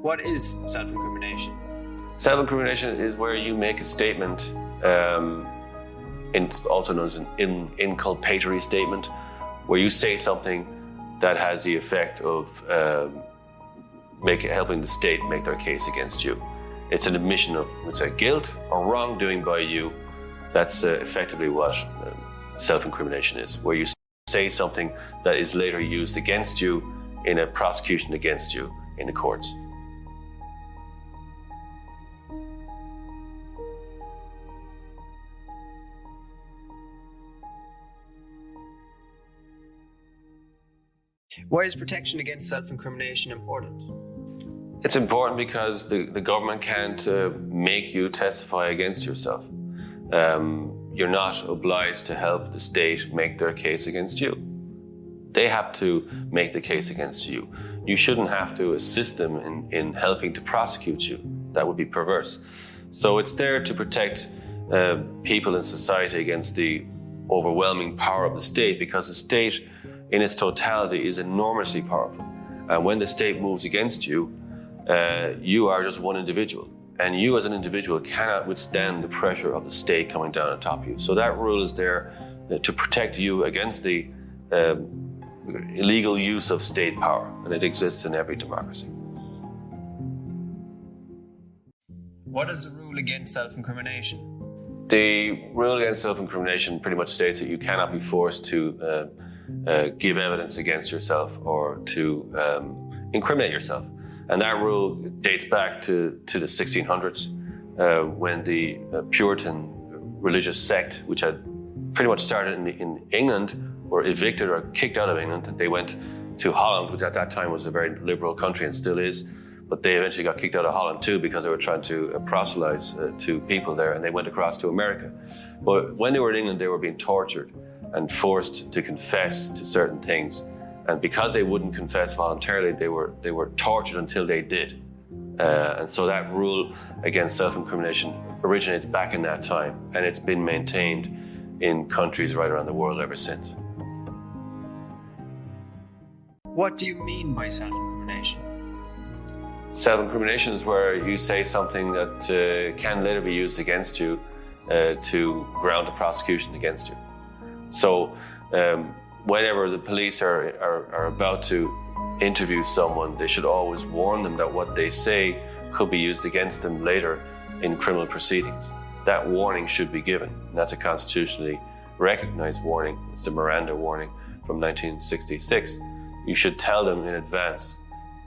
What is self-incrimination? Self-incrimination is where you make a statement, also known as an inculpatory statement, where you say something that has the effect of helping the state make their case against you. It's an admission of, let's say, guilt or wrongdoing by you. That's effectively what self-incrimination is, where you say something that is later used against you in a prosecution against you in the courts. Why is protection against self-incrimination important? It's important because the government can't make you testify against yourself. You're not obliged to help the state make their case against you. They have to make the case against you. You shouldn't have to assist them in helping to prosecute you. That would be perverse. So it's there to protect people in society against the overwhelming power of the state, because the state in its totality is enormously powerful. And when the state moves against you, you are just one individual. And you as an individual cannot withstand the pressure of the state coming down on top of you. So that rule is there to protect you against the illegal use of state power. And it exists in every democracy. What is the rule against self-incrimination? The rule against self-incrimination pretty much states that you cannot be forced to give evidence against yourself or to incriminate yourself. And that rule dates back to the 1600s when the Puritan religious sect, which had pretty much started in England, were evicted or kicked out of England, and they went to Holland, which at that time was a very liberal country and still is. But they eventually got kicked out of Holland too because they were trying to proselytize to people there, and they went across to America. But when they were in England, they were being tortured and forced to confess to certain things. And because they wouldn't confess voluntarily, they were tortured until they did. And so that rule against self-incrimination originates back in that time, and it's been maintained in countries right around the world ever since. What do you mean by self-incrimination? Self-incrimination is where you say something that can later be used against you to ground a prosecution against you. So whenever the police are about to interview someone, they should always warn them that what they say could be used against them later in criminal proceedings. That warning should be given. And that's a constitutionally recognized warning. It's the Miranda warning from 1966. You should tell them in advance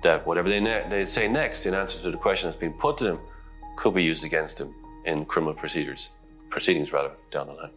that whatever they say next in answer to the question that's been put to them could be used against them in criminal proceedings down the line.